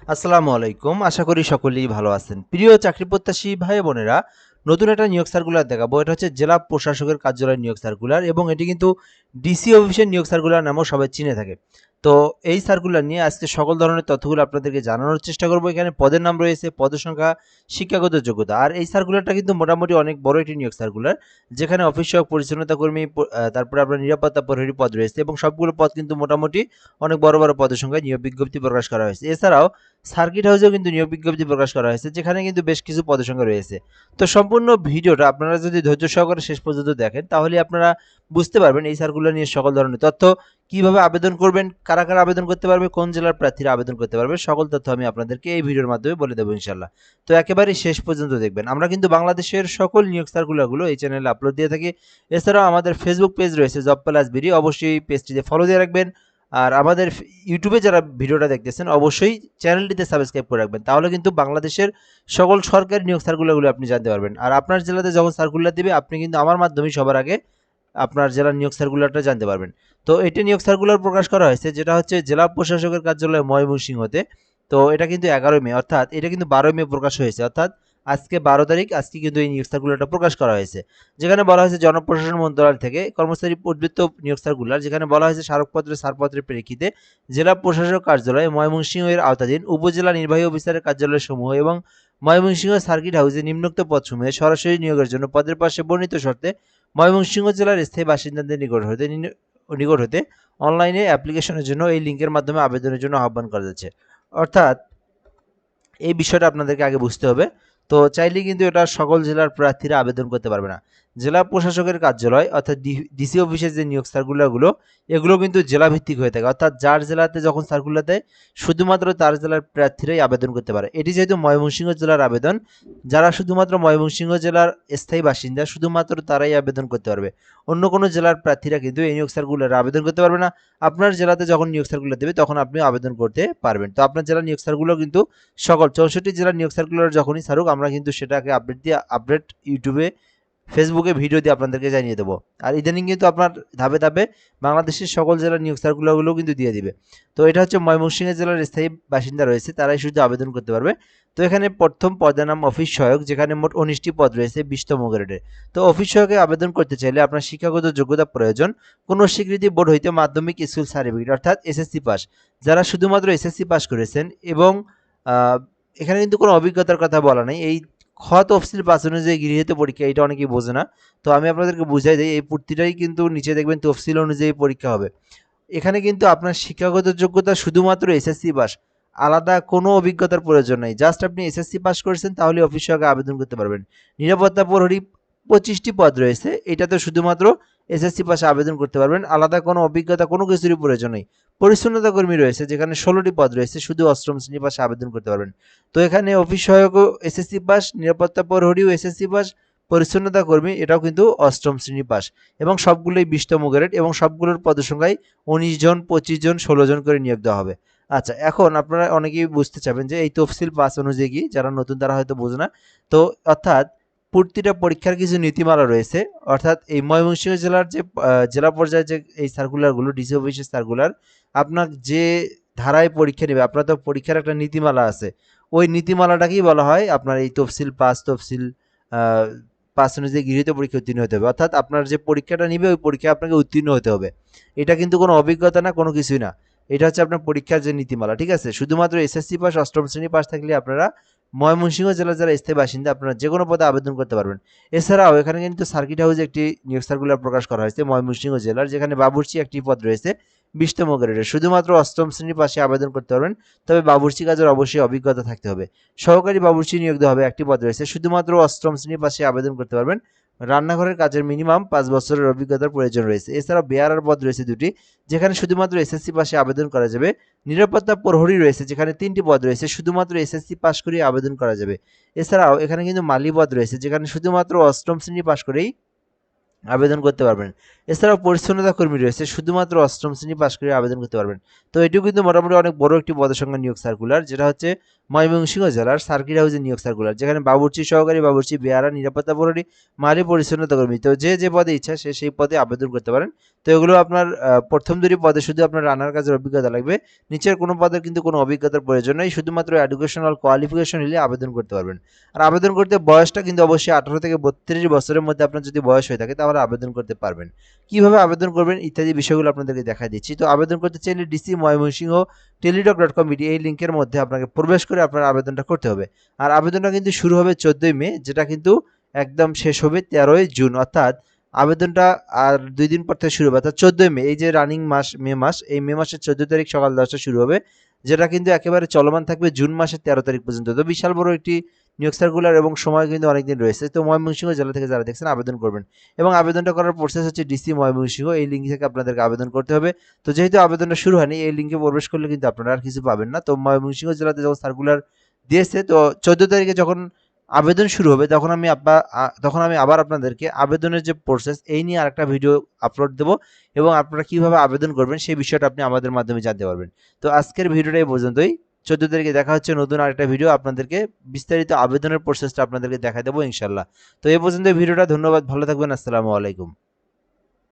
আসসালামু আলাইকুম। আশা করি সকলেই ভালো আছেন। প্রিয় চাকরি প্রত্যাশী ভাই বোনেরা, নতুন একটা নিয়োগ সার্কুলার দেখাবো। এটা হচ্ছে জেলা প্রশাসকের কার্যালয়ের নিয়োগ সার্কুলার এবং এটি কিন্তু ডিসি অফিসের নিয়োগ সার্কুলার নামেও সবাই চিনে থাকে। তো এই সার্কুলার নিয়ে আজকে সকল ধরনের তথ্যগুলো আপনাদেরকে জানানোর চেষ্টা করব। এখানে পদের নাম রয়েছে, পদের সংখ্যা, শিক্ষাগত যোগ্যতা। আর এই সার্কুলারটা কিন্তু মোটামুটি অনেক বড় একটি নিয়োগ সার্কুলার, যেখানে অফিস সহায়ক, পরিচ্ছন্নতা কর্মী, তারপরে আপনার নিরাপত্তা প্রহরী পদ রয়েছে এবং সবগুলো পদ কিন্তু মোটামুটি অনেক বড় বড় পদের সংখ্যায় নিয়োগ বিজ্ঞপ্তি প্রকাশ করা হয়েছে। এছাড়াও সার্কিট হাউসেও কিন্তু নিয়োগ বিজ্ঞপ্তি প্রকাশ করা হয়েছে, যেখানে কিন্তু বেশ কিছু পদের সংখ্যা রয়েছে। তো সম্পূর্ণ ভিডিওটা আপনারা যদি ধৈর্য সহকারে শেষ পর্যন্ত দেখেন, তাহলে আপনারা বুঝতে পারবেন এই সার্কুলার নিয়ে সকল ধরনের তথ্য, কিভাবে আবেদন করবেন, কারা কারা আবেদন করতে পারবে, কোন জেলার প্রার্থীরা আবেদন করতে পারবে, সকল তথ্য আমি আপনাদেরকে এই ভিডিওর মাধ্যমে বলে দেবো ইনশাল্লাহ। তো একেবারে শেষ পর্যন্ত দেখবেন। আমরা কিন্তু বাংলাদেশের সকল নিয়োগ সার্কুলারগুলো এই চ্যানেলে আপলোড দিয়ে থাকি। এছাড়াও আমাদের ফেসবুক পেজ রয়েছে জব প্লাস বিডি, অবশ্যই পেজটিতে ফলো দিয়ে রাখবেন। আর আমাদের ইউটিউবে যারা ভিডিওটা দেখতেছেন, অবশ্যই চ্যানেলটিতে সাবস্ক্রাইব করে রাখবেন, তাহলে কিন্তু বাংলাদেশের সকল সরকারি নিয়োগ সার্কুলারগুলো আপনি জানতে পারবেন। আর আপনার জেলাতে যখন সার্কুলার দিবে, আপনি কিন্তু আমার মাধ্যমেই সবার আগে আপনার জেলার নিয়োগ সার্কুলারটা জানতে পারবেন। তো এটি নিয়োগ সার্কুলার প্রকাশ করা হয়েছে, যেটা হচ্ছে জেলা প্রশাসকের কার্যালয় ময়মনসিংহতে। তো এটা কিন্তু 11 মে, অর্থাৎ এটা কিন্তু 12 মে প্রকাশ হয়েছে, অর্থাৎ আজকে 12 তারিখ, আজকে কিন্তু এই নিয়োগ সার্কুলারটা প্রকাশ করা হয়েছে। যেখানে বলা হয়েছে জনপ্রশাসন মন্ত্রণালয় থেকে কর্মচারী উদ্বৃত্ত নিয়োগ সার্কুলার, যেখানে বলা হয়েছে স্মারকপত্রের ছাড়পত্রের প্রেক্ষিতে জেলা প্রশাসক কার্যালয় ময়মনসিংহ এর আওতাধীন উপজেলা নির্বাহী অফিসারের কার্যালয় সমূহ এবং ময়মনসিংহ সার্কিট হাউসে নিম্নোক্ত পদসমূহে সরাসরি নিয়োগের জন্য পদের পাশে বর্ণিত শর্তে ময়মনসিংহ জেলার স্থায়ী বাসিন্দাদের নিকট হতে অনলাইনে অ্যাপ্লিকেশনের জন্য এই লিঙ্কের মাধ্যমে আবেদনের জন্য আহ্বান করা যাচ্ছে। অর্থাৎ এই বিষয়টা আপনাদেরকে আগে বুঝতে হবে। তো চাইলে কিন্তু এটা সকল জেলার প্রার্থীরা আবেদন করতে পারবে না। জেলা প্রশাসকের কার্যালয় অর্থাৎ ডিসি অফিসের যে নিয়োগ সার্কুলারগুলো, এগুলো কিন্তু জেলা ভিত্তিক হয়ে থাকে, অর্থাৎ যার জেলাতে যখন সার্কুলার দেয়, শুধুমাত্র তার জেলার প্রার্থীরাই আবেদন করতে পারে। এটি যেহেতু ময়মনসিংহ জেলার আবেদন, যারা শুধুমাত্র ময়মনসিংহ জেলার স্থায়ী বাসিন্দা, শুধুমাত্র তারাই আবেদন করতে পারবে। অন্য কোনো জেলার প্রার্থীরা কিন্তু এই নিয়োগ সার্কুলারে আবেদন করতে পারবে না। আপনার জেলাতে যখন নিয়োগ সার্কুলার দেবে, তখন আপনি আবেদন করতে পারবেন। তো আপনার জেলার নিয়োগ সার্কুলার কিন্তু সকল 64 জেলার নিয়োগ সার্কুলার যখনই ছাড়ুক, আমরা কিন্তু সেটাকে আপডেট ইউটিউবে, ফেসবুকে ভিডিও দিয়ে আপনাদেরকে জানিয়ে দেবো। আর ইদানিং কিন্তু আপনার ধাপে ধাপে বাংলাদেশের সকল জেলার নিয়োগ সার্কুলারগুলো কিন্তু দিয়ে দিবে। তো এটা হচ্ছে ময়মনসিংহ জেলার স্থায়ী বাসিন্দা রয়েছে, তারাই শুধু আবেদন করতে পারবে। তো এখানে প্রথম পদের নাম অফিস সহায়ক, যেখানে মোট 19টি পদ রয়েছে 20তম গ্রেডের। তো অফিস সহায়কে আবেদন করতে চাইলে আপনার শিক্ষাগত যোগ্যতা প্রয়োজন কোনো স্বীকৃতি বোর্ড হইতে মাধ্যমিক স্কুল সার্টিফিকেট অর্থাৎ এসএসসি পাস। যারা শুধুমাত্র এসএসসি পাস করেছেন এবং এখানে কিন্তু কোনো অভিজ্ঞতার কথা বলা নেই। এই খ তফসিল পাস অনুযায়ী গৃহীত পরীক্ষা, এটা অনেকেই বোঝে না। তো আমি আপনাদেরকে বুঝাই দিই, এই প্রতিটাই কিন্তু নিচে দেখবেন তফসিল অনুযায়ী পরীক্ষা হবে। এখানে কিন্তু আপনার শিক্ষাগত যোগ্যতা শুধুমাত্র এসএসসি পাস, আলাদা কোনো অভিজ্ঞতার প্রয়োজন নাই। জাস্ট আপনি এসএসসি পাস করেছেন, তাহলে অফিস সহায়কে আবেদন করতে পারবেন। নিরাপত্তা প্রহরী 25টি পদ রয়েছে, এটাতে শুধুমাত্র এসএসসি পাশে আবেদন করতে পারবেন, আলাদা কোনো অভিজ্ঞতা কোনো কিছুরই প্রয়োজন নেই। পরিচ্ছন্নতা কর্মী রয়েছে, যেখানে 16টি পদ রয়েছে, শুধু অষ্টম শ্রেণী পাশে আবেদন করতে পারবেন। তো এখানে অফিস সহায়কও এসএসসি পাস, নিরাপত্তা প্রহরীও এসএসসি পাস, পরিচ্ছন্নতা কর্মী এটাও কিন্তু অষ্টম শ্রেণী পাস এবং সবগুলোই 20তম গ্রেড এবং সবগুলোর পদসংখ্যায় 19 জন, 25 জন, 16 জন করে নিয়োগ দেওয়া হবে। আচ্ছা, এখন আপনারা অনেকেই বুঝতে চাবেন যে এই তফসিল পাস অনুযায়ী কি, যারা নতুন তারা হয়তো বোঝে না। তো অর্থাৎ প্রতিটা পরীক্ষার কিছু নীতিমালা রয়েছে, অর্থাৎ এই ময়মনসিংহ জেলার যে জেলা পর্যায়ে যে এই সার্কুলারগুলো, ডিসি অফিসের সার্কুলার, আপনার যে ধারায় পরীক্ষা নেবে, আপনার তো পরীক্ষার একটা নীতিমালা আছে। ওই নীতিমালাটাকেই বলা হয় আপনার এই তফসিল পাস। তফসিল পাস অনুযায়ী গৃহীত পরীক্ষা উত্তীর্ণ হতে হবে, অর্থাৎ আপনার যে পরীক্ষাটা নিবে ওই পরীক্ষায় আপনাকে উত্তীর্ণ হতে হবে। এটা কিন্তু কোনো অভিজ্ঞতা না, কোনো কিছুই না। এটা হচ্ছে আপনার পরীক্ষার যে নীতিমালা, ঠিক আছে? শুধুমাত্র এসএসসি পাস, অষ্টম শ্রেণী পাস থাকলে আপনারা ময়মনসিংহ জেলার যারা স্থায়ী বাসিন্দা, আপনারা যে কোনো পদে আবেদন করতে পারবেন। এছাড়াও এখানে কিন্তু সার্কিট হাউসে একটি নিয়োগ সার্কুলার প্রকাশ করা হয়েছে ময়মনসিংহ জেলার, যেখানে বাবুর্চি একটি পদ রয়েছে 20তম গ্রেডের, শুধুমাত্র অষ্টম শ্রেণী পাশে আবেদন করতে পারবেন। তবে বাবুর্চি কাজের অবশ্যই অভিজ্ঞতা থাকতে হবে। সহকারী বাবুর্চি নিয়োগ দেওয়া হবে, একটি পদ রয়েছে, শুধুমাত্র অষ্টম শ্রেণী পাশে আবেদন করতে পারবেন। রান্নাঘরের কাজের মিনিমাম 5 বছরের অভিজ্ঞতার প্রয়োজন রয়েছে। এছাড়াও বেয়ারার পদ রয়েছে 2টি, যেখানে শুধুমাত্র এসএসসি পাশে আবেদন করা যাবে। নিরাপত্তা প্রহরী রয়েছে, যেখানে 3টি পদ রয়েছে, শুধুমাত্র এসএসসি পাস করে আবেদন করা যাবে। এছাড়াও এখানে কিন্তু মালি পদ রয়েছে, যেখানে শুধুমাত্র অষ্টম শ্রেণী পাস করেই আবেদন করতে পারবেন। এছাড়াও পরিচ্ছন্নতা কর্মী রয়েছে, শুধুমাত্র অষ্টম শ্রেণী পাশ করে আবেদন করতে পারবেন। তো এটিও কিন্তু মোটামুটি অনেক বড় একটি পদের সংখ্যা নিয়োগ সার্কুলার, যেটা হচ্ছে ময়মনসিংহ জেলার সার্কিট হাউসের নিয়োগ সার্কুলার, যেখানে বাবুর্চি সহকারী, বাবুর্চি, বেয়ারা, নিরাপত্তা প্রহরী, মালি, পরিচ্ছন্নতা কর্মী। তো যে পদে ইচ্ছা সে সেই পদে আবেদন করতে পারেন। তো এগুলো আপনার প্রথম দুটি পদে শুধু আপনার রান্নার কাজের অভিজ্ঞতা লাগবে। নিচের কোনো পদের কিন্তু কোনো অভিজ্ঞতার প্রয়োজন নেই, শুধুমাত্র এডুকেশনাল কোয়ালিফিকেশন হলে আবেদন করতে পারবেন। আর আবেদন করতে বয়সটা কিন্তু অবশ্যই 18 থেকে 32 বছরের মধ্যে আপনার যদি বয়স হয়ে থাকে তাহলে আবেদন করতে পারবেন। কিভাবে আবেদন করবেন ইত্যাদি বিষয়গুলো আপনাদেরকে দেখাই দিচ্ছি। তো আবেদন করতে চাইলে ডিসি ময়মনসিংহ টেলিটক.com এই লিঙ্কের মধ্যে আপনাকে প্রবেশ করে আপনার আবেদনটা করতে হবে। আর আবেদনটা কিন্তু শুরু হবে 14ই মে, যেটা কিন্তু একদম শেষ হবে 13ই জুন, অর্থাৎ আবেদনটা আর 2 দিন পর থেকে শুরু হবে, অর্থাৎ 14ই মে। এই যে রানিং মাস মে মাস, এই মে মাসের 14 তারিখ সকাল 10টা শুরু হবে, যেটা কিন্তু একেবারে চলমান থাকবে জুন মাসের 13 তারিখ পর্যন্ত। তো বিশাল বড় একটি নিয়োগ সার্কুলার এবং সময় কিন্তু অনেকদিন রয়েছে। তো ময়মনসিংহ জেলা থেকে যারা দেখছেন আবেদন করবেন, এবং আবেদনটা করার প্রসেস হচ্ছে ডিসি ময়মনসিংহ এই লিঙ্ক থেকে আপনাদেরকে আবেদন করতে হবে। তো যেহেতু আবেদনটা শুরু হয়নি, এই লিঙ্কে প্রবেশ করলে কিন্তু আপনারা আর কিছু পাবেন না। তো ময়মনসিংহ জেলাতে যখন সার্কুলার দিয়েছে, তো 14 তারিখে যখন আবেদন শুরু হবে তখন আমি আবার আপনাদেরকে আবেদনের যে প্রসেস এই নিয়ে আরেকটা ভিডিও আপলোড দেবো, এবং আপনারা কিভাবে আবেদন করবেন সেই বিষয়টা আপনি আমাদের মাধ্যমে জানতে পারবেন। তো আজকের ভিডিওটা এই পর্যন্তই। 14 তারিখে দেখা হচ্ছে নতুন আরেকটা ভিডিও, আপনাদেরকে বিস্তারিত আবেদনের প্রসেসটা আপনাদেরকে দেখা দেবো ইনশাল্লাহ। তো এই পর্যন্ত ভিডিওটা, ধন্যবাদ, ভালো থাকবেন, আসসালামু আলাইকুম।